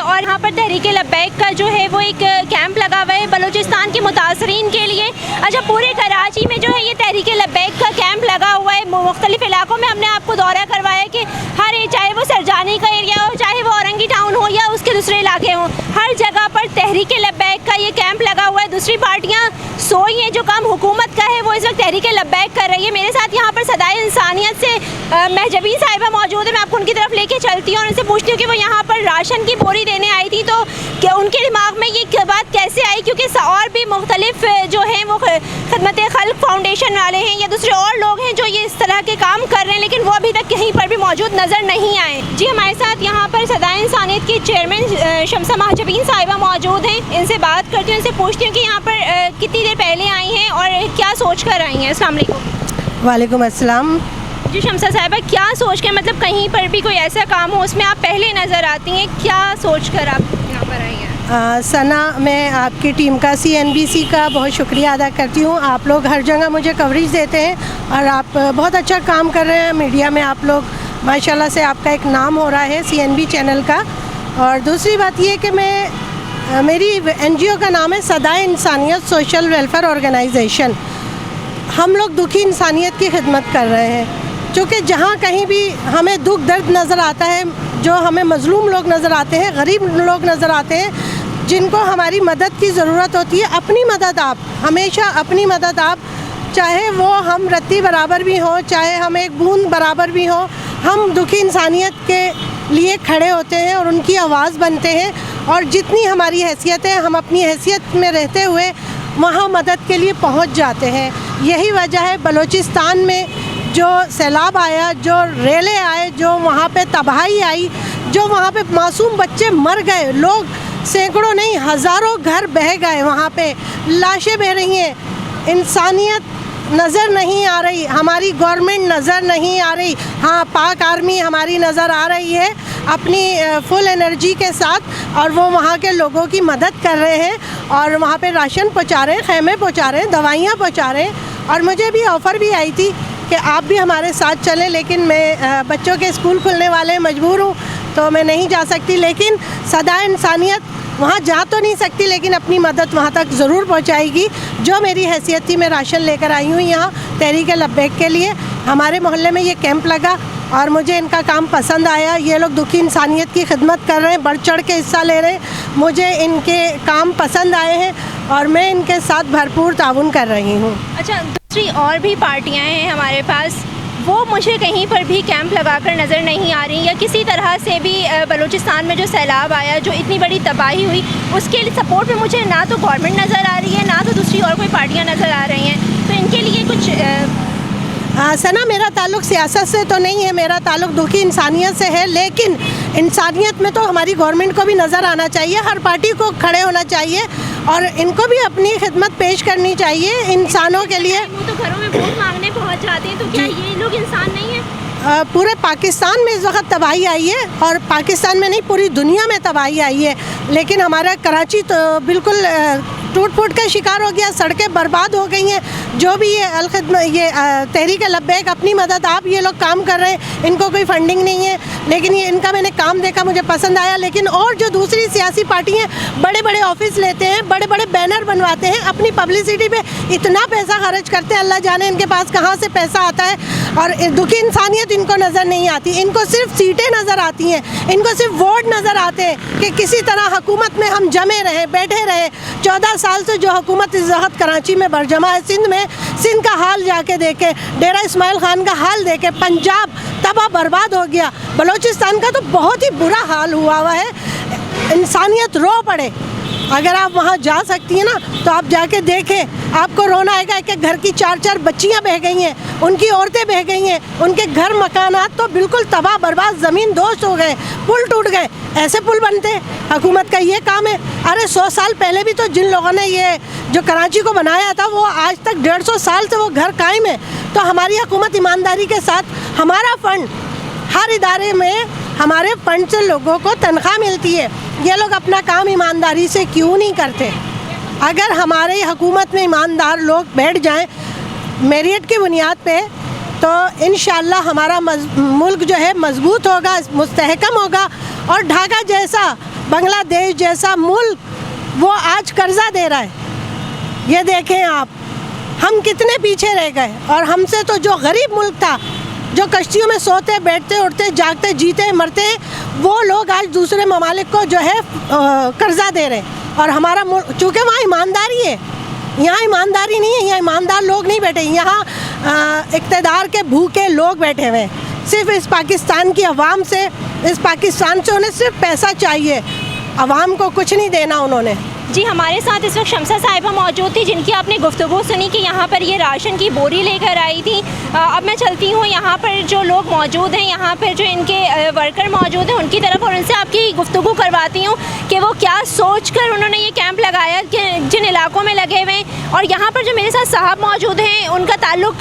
और यहाँ पर तहरीक लब्बैक का जो है वो एक कैंप लगा हुआ है बलूचिस्तान के मुतासरीन के लिए। अच्छा, पूरे कराची में जो है ये तहरीक लब्बैक का कैंप लगा हुआ है। मुख्तलिफ इलाकों में हमने आपको दौरा करवाया कि हर चाहे वो सरजानी का एरिया हो, चाहे वो औरंगी टाउन हो या उसके दूसरे इलाके हों, हर जगह पर तहरीक लब्बैक का ये कैंप लगा हुआ है। दूसरी पार्टियाँ सोई हैं, जो काम हुकूमत का है वो इस वक्त तहरीक लब्बैक कर रही है। मेरे साथ यहाँ पर सदाए इंसानियत से महजबीन साहिबा मौजूद है। मैं आपको उनकी तरफ लेके चलती हूँ और उनसे पूछती हूँ कि वो यहाँ पर राशन की बोरी देने आई थी तो क्या उनके दिमाग में ये बात कैसे आई, क्योंकि और भी मुख्तलिफ जो हैं वो खिदमत खल्क फाउंडेशन वाले हैं या दूसरे और लोग हैं जो ये इस तरह के काम कर रहे हैं, लेकिन वो अभी तक कहीं पर भी मौजूद नज़र नहीं आए। जी, हमारे साथ यहाँ पर सदाए इंसानियत की चेयरमैन शमसा महजबीन साहिबा मौजूद हैं। इनसे बात करती हूँ, इनसे पूछती हूँ कि यहाँ पर कितनी देर पहले आई हैं और क्या सोच कर आई हैं। अस्सलाम वालेकुम। वालेकुम अस्सलाम। जी शमसा साहिबा, क्या सोच कर, मतलब कहीं पर भी कोई ऐसा काम हो उसमें आप पहले नज़र आती हैं, क्या सोच कर आप यहाँ पर आई हैं? सना, मैं आपकी टीम का CNBC का बहुत शुक्रिया अदा करती हूँ। आप लोग हर जगह मुझे कवरेज देते हैं और आप बहुत अच्छा काम कर रहे हैं। मीडिया में आप लोग माशाल्लाह से आपका एक नाम हो रहा है CNB चैनल का। और दूसरी बात ये कि मेरी NGO का नाम है सदाए इंसानियत सोशल वेलफेयर ऑर्गेनाइजेशन। हम लोग दुखी इंसानियत की खिदमत कर रहे हैं, क्योंकि जहाँ कहीं भी हमें दुख दर्द नज़र आता है, जो हमें मज़लूम लोग नज़र आते हैं, गरीब लोग नज़र आते हैं, जिनको हमारी मदद की ज़रूरत होती है, अपनी मदद आप हमेशा अपनी मदद आप, चाहे वो हम रत्ती बराबर भी हो, चाहे हम एक बूंद बराबर भी हो, हम दुखी इंसानियत के लिए खड़े होते हैं और उनकी आवाज़ बनते हैं। और जितनी हमारी हैसियत है, हम अपनी हैसियत में रहते हुए वहाँ मदद के लिए पहुँच जाते हैं। यही वजह है बलूचिस्तान में जो सैलाब आया, जो रेले आए, जो वहाँ पे तबाही आई, जो वहाँ पे मासूम बच्चे मर गए, लोग सैकड़ों नहीं हज़ारों घर बह गए, वहाँ पे लाशें बह रही हैं। इंसानियत नज़र नहीं आ रही, हमारी गवर्नमेंट नज़र नहीं आ रही। हाँ, पाक आर्मी हमारी नज़र आ रही है अपनी फुल एनर्जी के साथ, और वो वहाँ के लोगों की मदद कर रहे हैं और वहाँ पे राशन पहुँचा रहे हैं, खैमे पहुँचा रहे हैं, दवाइयाँ पहुँचा रहे हैं। और मुझे भी ऑफ़र भी आई थी कि आप भी हमारे साथ चलें, लेकिन मैं बच्चों के स्कूल खुलने वाले मजबूर हूँ तो मैं नहीं जा सकती। लेकिन सदाए इंसानियत वहाँ जा तो नहीं सकती, लेकिन अपनी मदद वहाँ तक ज़रूर पहुँचाएगी। जो मेरी हैसियत थी, मैं राशन लेकर आई हूँ यहाँ तहरीक लब्बैक के लिए। हमारे मोहल्ले में ये कैंप लगा और मुझे इनका काम पसंद आया। ये लोग दुखी इंसानियत की खिदमत कर रहे हैं, बढ़ चढ़ के हिस्सा ले रहे हैं। मुझे इनके काम पसंद आए हैं और मैं इनके साथ भरपूर ताउन कर रही हूँ। अच्छा, दूसरी और भी पार्टियाँ हैं हमारे पास, वो मुझे कहीं पर भी कैंप लगाकर नज़र नहीं आ रही, या किसी तरह से भी बलूचिस्तान में जो सैलाब आया, जो इतनी बड़ी तबाही हुई, उसके लिए सपोर्ट में मुझे ना तो गवर्नमेंट नज़र आ रही है, ना तो दूसरी और कोई पार्टियाँ नज़र आ रही हैं। तो इनके लिए कुछ सना, मेरा ताल्लुक़ सियासत से तो नहीं है, मेरा ताल्लुक़ दुखी इंसानियत से है। लेकिन इंसानियत में तो हमारी गवर्नमेंट को भी नज़र आना चाहिए, हर पार्टी को खड़े होना चाहिए और इनको भी अपनी खिदमत पेश करनी चाहिए इंसानों के लिए। वो तो घरों में वोट मांगने पहुंच जाते हैं, तो क्या ये लोग इंसान नहीं है? पूरे पाकिस्तान में इस वक्त तबाही आई है, और पाकिस्तान में नहीं पूरी दुनिया में तबाही आई है। लेकिन हमारा कराची तो बिल्कुल टूट फूट का शिकार हो गया, सड़कें बर्बाद हो गई हैं। जो भी ये तहरीक लब्बैक अपनी मदद आप ये लोग काम कर रहे हैं, इनको कोई फंडिंग नहीं है, लेकिन ये इनका मैंने काम देखा, मुझे पसंद आया। लेकिन और जो दूसरी सियासी पार्टी हैं, बड़े बड़े ऑफिस लेते हैं, बड़े बड़े बैनर बनवाते हैं, अपनी पब्लिसिटी पे इतना पैसा खर्च करते हैं, अल्लाह जाने इनके पास कहाँ से पैसा आता है। और दुखी इंसानियत इनको नज़र नहीं आती, इनको सिर्फ सीटें नज़र आती हैं, इनको सिर्फ वोट नज़र आते हैं कि किसी तरह हुकूमत में हम जमे रहें, बैठे रहें। 14 साल से जो हुकूमत इस वक्त कराची में बरजमा है, सिंध का हाल जाके देखे, डेरा इस्माइल खान का हाल देखे, पंजाब तबाह बर्बाद हो गया, बलूचिस्तान का तो बहुत ही बुरा हाल हुआ है। इंसानियत रो पड़े अगर आप वहाँ जा सकती हैं ना तो आप जाके देखें, आपको रोना आएगा कि घर की 4-4 बच्चियाँ बह गई हैं, उनकी औरतें बह गई हैं, उनके घर मकानात तो बिल्कुल तबाह बर्बाद, ज़मीन दोस्त हो गए, पुल टूट गए। ऐसे पुल बनते हैं? हुकूमत का ये काम है? अरे 100 साल पहले भी तो जिन लोगों ने ये जो कराची को बनाया था वो आज तक 150 साल से वो घर कायम है। तो हमारी हुकूमत ईमानदारी के साथ, हमारा फ़ंड हर इदारे में, हमारे फंड से लोगों को तनख्वाह मिलती है, ये लोग अपना काम ईमानदारी से क्यों नहीं करते? अगर हमारे हुकूमत में ईमानदार लोग बैठ जाएं मेरिट की बुनियाद पे तो इंशाअल्लाह हमारा मुल्क जो है मजबूत होगा, मुस्तहकम होगा। और ढाका जैसा, बांग्लादेश जैसा मुल्क वो आज कर्जा दे रहा है। ये देखें आप, हम कितने पीछे रह गए। और हमसे तो जो गरीब मुल्क था, जो कश्तियों में सोते बैठते उठते जागते जीते मरते, वो लोग आज दूसरे ममालिक को जो है कर्जा दे रहे हैं। और हमारा चूँकि वहाँ ईमानदारी है, यहाँ ईमानदारी नहीं है, यहाँ ईमानदार लोग नहीं बैठे, यहाँ इक़्तिदार के भूखे लोग बैठे हुए हैं। सिर्फ इस पाकिस्तान की आवाम से, इस पाकिस्तान से उन्हें सिर्फ पैसा चाहिए, आवाम को कुछ नहीं देना उन्होंने। जी, हमारे साथ इस वक्त शमसा साहिबा मौजूद थी, जिनकी आपने गुफ्तगू सुनी कि यहाँ पर ये राशन की बोरी लेकर आई थी। अब मैं चलती हूँ यहाँ पर जो लोग मौजूद हैं, यहाँ पर जो इनके वर्कर मौजूद हैं उनकी तरफ, और उनसे आपकी गुफ्तगू करवाती हूँ कि वो क्या सोच कर उन्होंने ये कैंप लगाया कि जिन इलाकों में लगे हुए हैं। और यहाँ पर जो मेरे साथ साहब मौजूद हैं, उनका ताल्लुक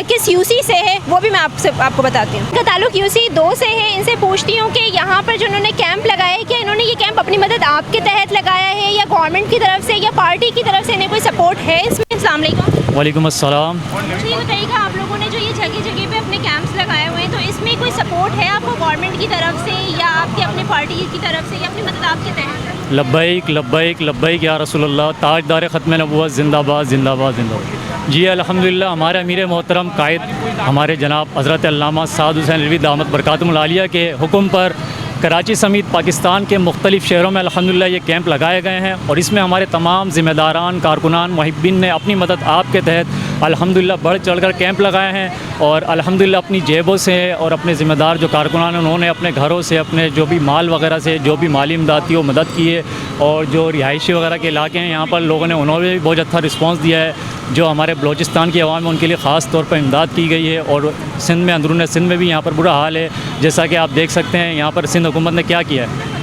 किस यूसी से है वो भी मैं आपको बताती हूँ। उनका ताल्लुक यूसी 2 से है। इनसे पूछती हूँ कि यहाँ पर जो उन्होंने कैंप लगाया है, क्या इन्होंने ये कैंप अपनी मदद आपके तहत लगाया है या गवर्नमेंट की तरफ से या पार्टी की तरफ से इन्हें कोई सपोर्ट है इसमें? अस्सलाम वालेकुम। वालेकुम अस्सलाम। मुझे ये बताइएगा, आप लोगों ने जो ये जगह जगह पे अपने कैंप्स लगाए हुए हैं, तो इसमें कोई सपोर्ट है आपको गवर्नमेंट की तरफ से या आपके अपने पार्टी की तरफ से या अपनी मदद आपके तहत? लब्बैक लब्बैक लब्बैक या रसूलल्लाह, ताजदार ख़त्म नबुव्वत जिंदाबाद जिंदाबाद जिंदाबाद। जी अल्हम्दुलिल्लाह, हमारे अमीर मोहतरम कायद हमारे जनाब हज़रत अल्लामा साद हुसैन रिज़वी दामत बरकातुहुल आलिया के हुक्म पर कराची समेत पाकिस्तान के मुख्तलिफ़ शहरों में अल्हम्दुलिल्लाह ये कैंप लगाए गए हैं। और इसमें हमारे तमाम ज़िम्मेदारान, कारकुनान, मुहिब्बीन ने अपनी मदद आपके तहत अल्हम्दुलिल्लाह बढ़ चढ़ कर कैंप लगाए हैं। और अल्हम्दुलिल्लाह अपनी जेबों से और अपने ज़िम्मेदार जो कारकुनान हैं उन्होंने अपने घरों से, अपने जो भी माल वगैरह से जो भी माली इमदाद थी वो मदद की है। और जो रिहायशी वगैरह के इलाके हैं यहाँ पर लोगों ने, उन्होंने भी बहुत अच्छा रिस्पॉन्स दिया है। जो हमारे बलूचिस्तान की आवाम है उनके लिए ख़ास तौर पर इमदाद की गई है। और सिंध में, अंदरून सिंध में भी यहाँ पर बुरा हाल है, जैसा कि आप देख सकते हैं। यहाँ पर सिंध हुकूमत ने क्या किया है,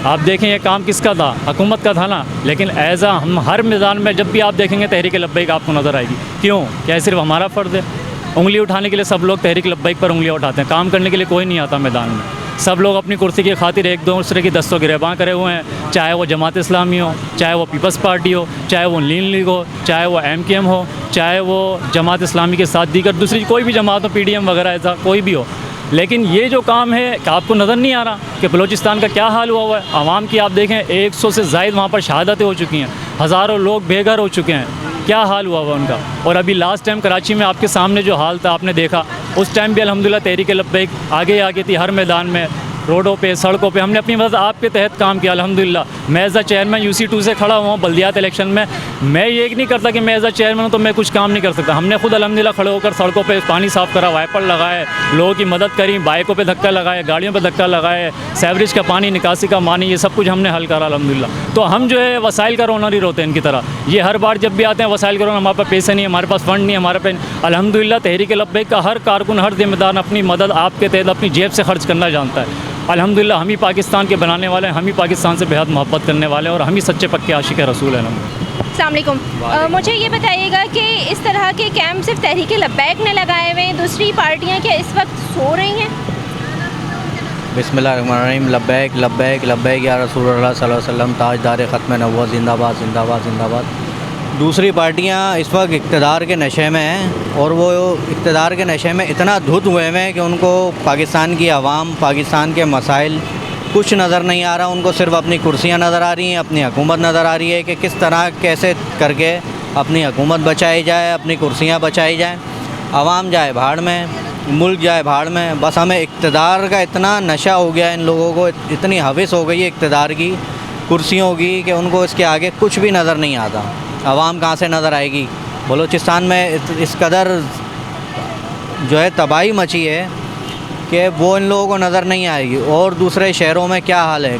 आप देखें ये काम किसका था, हुकूमत का था ना। लेकिन एज़ हम हर मैदान में जब भी आप देखेंगे तहरीक लब्बैक आपको नज़र आएगी। क्यों? क्या सिर्फ हमारा फ़र्ज़ है? उंगली उठाने के लिए सब लोग तहरीक लब्बैक पर उंगलियाँ उठाते हैं, काम करने के लिए कोई नहीं आता मैदान में। सब लोग अपनी कुर्सी की खातिर एक दूसरे की दस्तों गिरबां करे हुए हैं, चाहे वो जमात इस्लामी हो, चाहे वो पीपल्स पार्टी हो, चाहे वो लीन लीग हो, चाहे वो MKM हो, चाहे वो जमात इस्लामी के साथ दीगर दूसरी कोई भी जमात हो, PDM वगैरह ऐसा कोई भी हो। लेकिन ये जो काम है कि आपको नज़र नहीं आ रहा कि बलूचिस्तान का क्या हाल हुआ है। आवाम की आप देखें 100 से ज़ायद वहाँ पर शहादतें हो चुकी हैं, हज़ारों लोग बेघर हो चुके हैं। क्या हाल हुआ हुआ उनका। और अभी लास्ट टाइम कराची में आपके सामने जो हाल था आपने देखा, उस टाइम भी अल्हम्दुलिल्लाह तहरीक लब्बैक आगे थी हर मैदान में, रोडों पे, सड़कों पे। हमने अपनी मदद आपके तहत काम किया अल्हम्दुलिल्लाह। मैं एज़ अ चेयरमैन UC 2 से खड़ा हुआ हूँ बल्दियात इलेक्शन में। मैं ये नहीं करता कि मैं एज़ अ चेयरमैन हूँ तो मैं कुछ काम नहीं कर सकता। हमने खुद अल्हम्दुलिल्लाह खड़े होकर सड़कों पे पानी साफ़ करा, वाइपर लगाए, लोगों की मदद करी, बाइकों पे धक्का लगाए, गाड़ियों पे धक्का लगाए, सेवरेज का पानी, निकासी का पानी, ये सब कुछ हमने हल करा अल्हम्दुलिल्लाह। तो हम जो है वसाइल का रोनर ही रोते हैं इनकी तरह। ये हर बार जब भी आते हैं वसाइल का रोनर, हमारे पास पैसे नहीं है, हमारे पास फ़ंड नहीं है, हमारे पे अल्हम्दुलिल्लाह तहरीक लब्बैक का हर कारकुन, हर जिम्मेदार अपनी मदद आपके तहत अपनी जेब से खर्च करना जानता है। अल्हम्दुलिल्लाह हम ही पाकिस्तान के बनाने वाले हैं, हम ही पाकिस्तान से बेहद मोहब्बत करने वाले हैं और हम ही सच्चे पक्के आशिक रसूल हैं। अस्सलाम वालेकुम। मुझे ये बताइएगा कि इस तरह के कैंप सिर्फ तहरीक लब्बैक ने लगाए हुए हैं, दूसरी पार्टियाँ क्या इस वक्त सो रही हैं? बिस्मिल्लाहिर्रहमानिर्रहीम। लब्बैक लब्बैक लब्बैक या रसूलुल्लाह सल्लल्लाहु अलैहि वसल्लम, ताजदार ख़त्म नबुव्वत जिंदाबाद जिंदाबाद जिंदाबाद। दूसरी पार्टियां इस वक्त इक़्तिदार के नशे में हैं और वो इक़्तिदार के नशे में इतना धुत हुए हैं कि उनको पाकिस्तान की आवाम, पाकिस्तान के मसाइल कुछ नज़र नहीं आ रहा। उनको सिर्फ अपनी कुर्सियां नज़र आ रही हैं, अपनी हुकूमत नज़र आ रही है कि किस तरह कैसे करके अपनी हुकूमत बचाई जाए, अपनी कुर्सियां बचाई जाए। आवाम जाए भाड़ में, मुल्क जाए भाड़ में। बस हमें इक़्तिदार का इतना नशा हो गया, इन लोगों को इतनी हविस हो गई है इक़्तिदार की, कुर्सियों की, कि उनको इसके आगे कुछ भी नज़र नहीं आता। आवाम कहाँ से नज़र आएगी? बलूचिस्तान में इस कदर जो है तबाही मची है कि वो इन लोगों को नज़र नहीं आएगी। और दूसरे शहरों में क्या हाल है,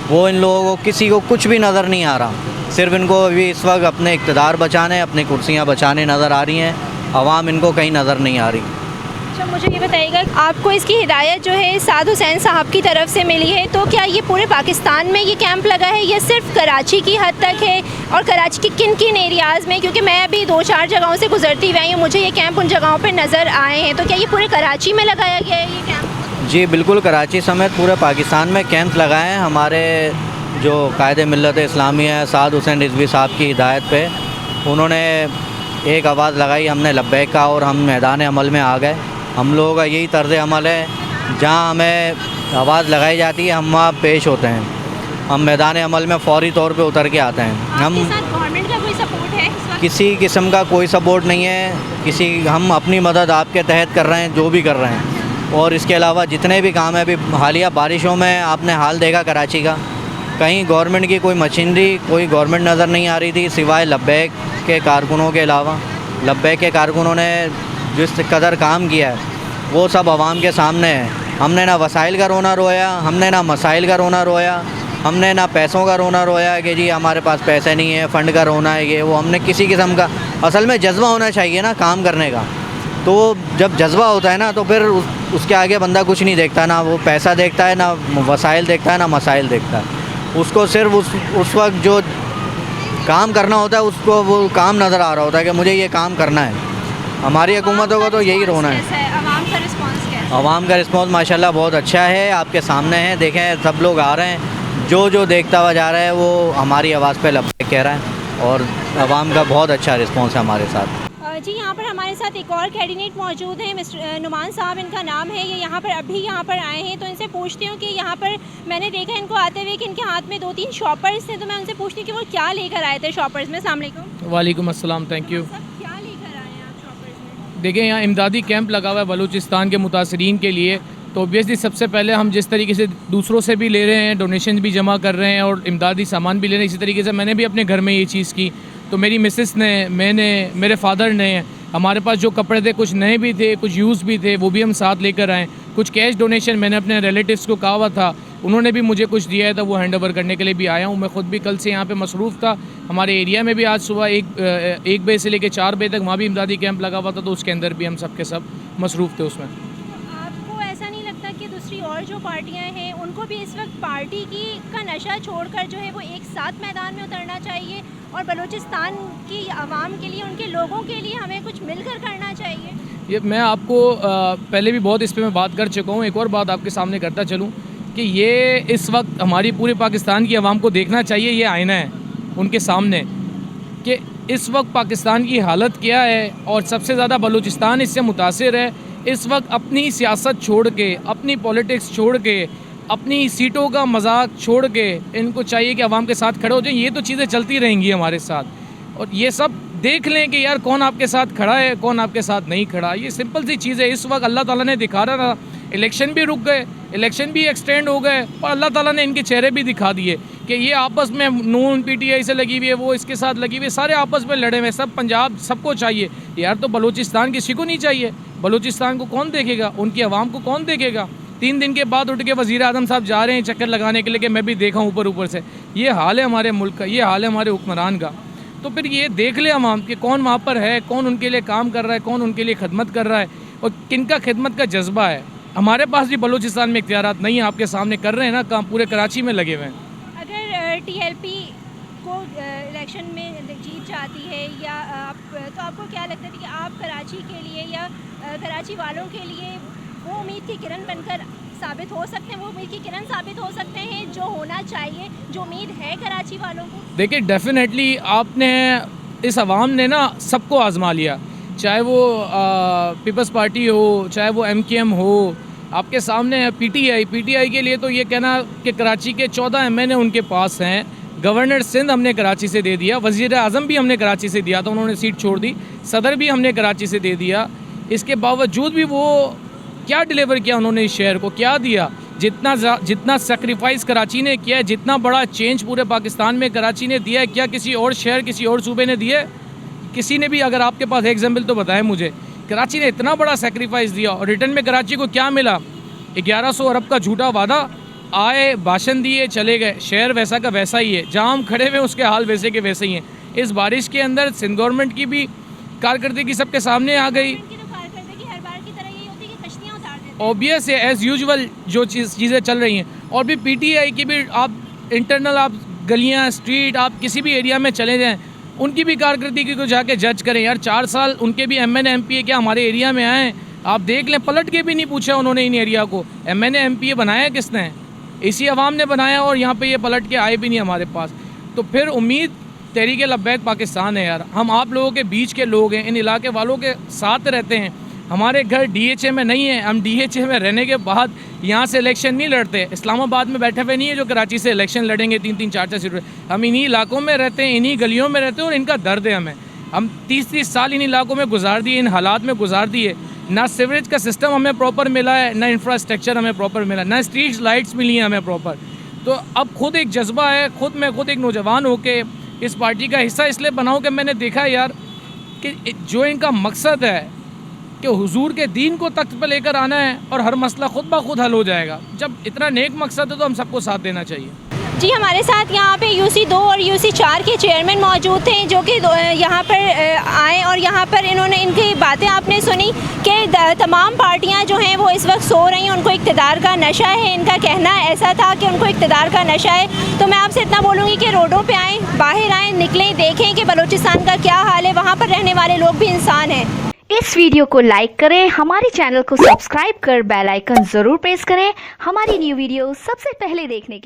वो इन लोगों को किसी को कुछ भी नज़र नहीं आ रहा। सिर्फ इनको अभी इस वक्त अपने इक़्तिदार बचाने, अपनी कुर्सियाँ बचाने नज़र आ रही हैं। आवाम इनको कहीं नज़र नहीं आ रही। अच्छा, मुझे ये बताइएगा, आपको इसकी हिदायत जो है साद हुसैन साहब की तरफ से मिली है, तो क्या ये पूरे पाकिस्तान में ये कैंप लगा है या सिर्फ कराची की हद तक है? और कराची के किन किन एरियाज़ में, क्योंकि मैं अभी 2-4 जगहों से गुजरती हुई हूँ, मुझे ये कैंप उन जगहों पर नज़र आए हैं, तो क्या ये पूरे कराची में लगाया गया है ये कैंप? जी बिल्कुल, कराची समेत पूरे पाकिस्तान में कैंप लगाए हैं। हमारे जो कायदे मिल्लत इस्लामी है साद हुसैन रिजवी साहब की हिदायत पे उन्होंने एक आवाज़ लगाई, हमने लब्बैक का, और हम मैदान अमल में आ गए। हम लोगों का यही तर्ज़ अमल है, जहाँ हमें आवाज़ लगाई जाती है हम वहाँ पेश होते हैं। हम मैदान अमल में फ़ौरी तौर पे उतर के आते हैं। हम गवर्नमेंट का कोई सपोर्ट है इस वक्त? किसी किस्म का कोई सपोर्ट नहीं है, हम अपनी मदद आपके तहत कर रहे हैं जो भी कर रहे हैं। और इसके अलावा जितने भी काम है, अभी हालिया बारिशों में आपने हाल देखा कराची का, कहीं गवर्नमेंट की कोई मशीनरी, कोई गवर्नमेंट नज़र नहीं आ रही थी सिवाय लब्बैक के कारकुनों के अलावा। लब्बैक के कारकुनों ने जिस कदर काम किया है वो सब आवाम के सामने है। हमने ना वसाइल का रोना रोया, हमने ना मसाइल का रोना रोया, हमने ना पैसों का रोना रोया कि जी हमारे पास पैसे नहीं है, फ़ंड का रोना है ये वो। हमने किसी किस्म का, असल में जज्बा होना चाहिए ना काम करने का। तो जब जज्बा होता है ना तो फिर उसके आगे बंदा कुछ नहीं देखता, ना वो पैसा देखता है, ना वसाइल देखता है, ना मसाइल देखता है। उसको सिर्फ उस वक्त जो काम करना होता है उसको वो काम नज़र आ रहा होता है कि मुझे ये काम करना है। हमारी हुकूमतों का तो यही रोना है। आवाम का रिस्पॉन्स कैसा है? आवाम का रिस्पॉन्स माशाल्लाह बहुत अच्छा है, आपके सामने है, देखें सब लोग आ रहे हैं। जो देखता हुआ जा रहा है वो हमारी आवाज़ पे लब्बैक कह रहा है, और आवाम का बहुत अच्छा रिस्पॉन्स है हमारे साथ। जी, यहाँ पर हमारे साथ एक और कैंडिडेट मौजूद हैं, मिस्टर नुमान साहब इनका नाम है। ये यहाँ पर अभी यहाँ पर आए हैं, तो इनसे पूछती हूँ कि यहाँ पर मैंने देखा इनको आते हुए कि इनके हाथ में 2-3 शॉपर्स थे, तो मैं उनसे पूछती हूँ कि वो क्या लेकर आए थे शॉपर्स में। अस्सलाम वालेकुम। वालेकुम अस्सलाम, थैंक यू। क्या लेकर आए हैं आप शॉपर्स में? देखिए, यहाँ इमदादी कैंप लगा हुआ है बलूचिस्तान के मुतासरीन के लिए। तो ऑब्वियसली सबसे पहले हम जिस तरीके से दूसरों से भी ले रहे हैं, डोनेशन भी जमा कर रहे हैं और इमदादी सामान भी ले रहे हैं, इसी तरीके से मैंने भी अपने घर में ये चीज़ की। तो मेरी मिसेस ने, मैंने, मेरे फादर ने, हमारे पास जो कपड़े थे कुछ नए भी थे, कुछ यूज़ भी थे, वो भी हम साथ लेकर आए। कुछ कैश डोनेशन मैंने अपने रिलेटिव्स को कहा हुआ था, उन्होंने भी मुझे कुछ दिया है, तो वो हैंड ओवर करने के लिए भी आया हूँ। मैं ख़ुद भी कल से यहाँ पे मसरूफ़ था। हमारे एरिया में भी आज सुबह 1 बजे से लेकर 4 बजे तक वहाँ भी इमदादी कैंप लगा हुआ था, तो उसके अंदर भी हम सब के सब मसरूफ़ थे उसमें। आपको ऐसा नहीं लगता कि दूसरी और जो पार्टियां हैं उनको भी इस वक्त पार्टी का नशा छोड़कर जो है वो एक साथ मैदान में उतरना चाहिए, और बलूचिस्तान की आवाम के लिए, उनके लोगों के लिए हमें कुछ मिलकर करना चाहिए? ये मैं आपको पहले भी बहुत इस पर मैं बात कर चुका हूँ, एक और बात आपके सामने करता चलूँ कि ये इस वक्त हमारी पूरे पाकिस्तान की आवाम को देखना चाहिए, ये आईना है उनके सामने कि इस वक्त पाकिस्तान की हालत क्या है, और सबसे ज़्यादा बलूचिस्तान इससे मुतासिर है। इस वक्त अपनी सियासत छोड़ के, अपनी पॉलिटिक्स छोड़ के, अपनी सीटों का मजाक छोड़ के इनको चाहिए कि आवाम के साथ खड़े हो जाए। ये तो चीज़ें चलती रहेंगी हमारे साथ, और ये सब देख लें कि यार कौन आपके साथ खड़ा है, कौन आपके साथ नहीं खड़ा। ये सिंपल सी चीज़ है। इस वक्त अल्लाह ताला ने दिखा रहा था, इलेक्शन भी रुक गए, इलेक्शन भी एक्सटेंड हो गए, और अल्लाह ताला ने इनके चेहरे भी दिखा दिए कि ये आपस में नून PTI से लगी हुई है, वो इसके साथ लगी हुई है, सारे आपस में लड़े हुए। सब पंजाब सबको चाहिए यार, तो बलूचिस्तान किसी को नहीं चाहिए। बलूचिस्तान को कौन देखेगा, उनकी आवाम को कौन देखेगा? 3 दिन के बाद उठ के वज़ीर आज़म साहब जा रहे हैं चक्कर लगाने के लिए कि मैं भी देखा हूँ ऊपर से। ये हाल है हमारे मुल्क का, ये हाल है हमारे हुक्मरान का। तो फिर ये देख ले आवाम कि कौन वहाँ पर है, कौन उनके लिए काम कर रहा है, कौन उनके लिए खिदमत कर रहा है, और किनका खिदमत का जज्बा है। हमारे पास भी बलूचिस्तान में इख्तियारात नहीं है, आपके सामने कर रहे हैं ना काम, पूरे कराची में लगे हुए हैं। अगर TLP को इलेक्शन में जीत जाती है या तो आपको क्या लगता है कि आप कराची के लिए या कराची वालों के लिए वो उम्मीद की किरण बनकर साबित हो सकते हैं, वो उम्मीद की किरण साबित हो सकते हैं जो होना चाहिए, जो उम्मीद है कराची वालों को? देखिए, डेफिनेटली आपने, इस आवाम ने ना सबको आजमा लिया, चाहे वो पीपल्स पार्टी हो, चाहे वो MKM हो। आपके सामने है PTI के लिए तो ये कहना कि कराची के 14 MN उनके पास हैं। गवर्नर सिंध हमने कराची से दे दिया, वज़ीर आज़म भी हमने कराची से दिया था, उन्होंने सीट छोड़ दी, सदर भी हमने कराची से दे दिया। इसके बावजूद भी वो क्या डिलीवर किया उन्होंने इस शहर को, क्या दिया? जितना सेक्रीफाइस कराची ने किया है, जितना बड़ा चेंज पूरे पाकिस्तान में कराची ने दिया है, क्या किसी और शहर, किसी और सूबे ने दिया है? किसी ने भी? अगर आपके पास एग्जाम्पल तो बताएं मुझे। कराची ने इतना बड़ा सेक्रीफाइस दिया और रिटर्न में कराची को क्या मिला? 1100 अरब का झूठा वादा, आए, भाषण दिए, चले गए। शहर वैसा का वैसा ही है, जहाँ हम खड़े हुए उसके हाल वैसे के वैसे ही हैं। इस बारिश के अंदर सिंध गवर्नमेंट की भी कारकर्दगी सबके सामने आ गई। ऑब्वियस है, एज़ यूजुअल जो चीज़ें चल रही हैं। और भी पीटीआई की भी आप इंटरनल, आप गलियां, स्ट्रीट, आप किसी भी एरिया में चले जाएं, उनकी भी कारकर्दगी को जाके जज करें। यार 4 साल उनके भी MNA MPA क्या हमारे एरिया में आए, आप देख लें, पलट के भी नहीं पूछा उन्होंने इन एरिया को। MNA MPA बनाया किसने? इसी अवाम ने बनाया, और यहाँ पे ये पलट के आए भी नहीं हमारे पास। तो फिर उम्मीद तहरीक लब्बैक पाकिस्तान है यार। हम आप लोगों के बीच के लोग हैं, इन इलाके वालों के साथ रहते हैं। हमारे घर DHA में नहीं है, हम DHA में रहने के बाद यहाँ से इलेक्शन नहीं लड़ते। इस्लामाबाद में बैठे हुए नहीं है जो कराची से इलेक्शन लड़ेंगे 3-3, 4-4 सीट। हम इन्हीं इलाकों में रहते हैं, इन्हीं गलियों में रहते हैं, और इनका दर्द है हमें। हम 30-30 साल इन इलाकों में गुजार दिए, इन हालात में गुजार दिए। ना सीवरेज का सिस्टम हमें प्रॉपर मिला है, ना इंफ्रास्ट्रक्चर हमें प्रॉपर मिला, ना स्ट्रीट लाइट्स मिली हैं हमें प्रॉपर। तो अब खुद एक जज्बा है, मैं खुद एक नौजवान होके इस पार्टी का हिस्सा इसलिए बनाऊँ कि मैंने देखा है यार कि जो इनका मकसद है कि हुजूर के दीन को तख्त पर लेकर आना है, और हर मसला खुद ब खुद हल हो जाएगा। जब इतना नेक मकसद है तो हम सबको साथ देना चाहिए। जी, हमारे साथ यहाँ पे UC 2 और UC 4 के चेयरमैन मौजूद थे, जो कि यहाँ पर आए और यहाँ पर इन्होंने इनकी बातें आपने सुनी कि तमाम पार्टियाँ जो हैं वो इस वक्त सो रही हैं, उनको इक़्तिदार का नशा है। इनका कहना ऐसा था कि उनको इक़्तिदार का नशा है। तो मैं आपसे इतना बोलूँगी कि रोडों पर आएँ, बाहर आएँ, निकलें, देखें कि बलूचिस्तान का क्या हाल है। वहाँ पर रहने वाले लोग भी इंसान हैं। इस वीडियो को लाइक करें, हमारे चैनल को सब्सक्राइब कर बेल आइकन जरूर प्रेस करें हमारी न्यू वीडियो सबसे पहले देखने के लिए।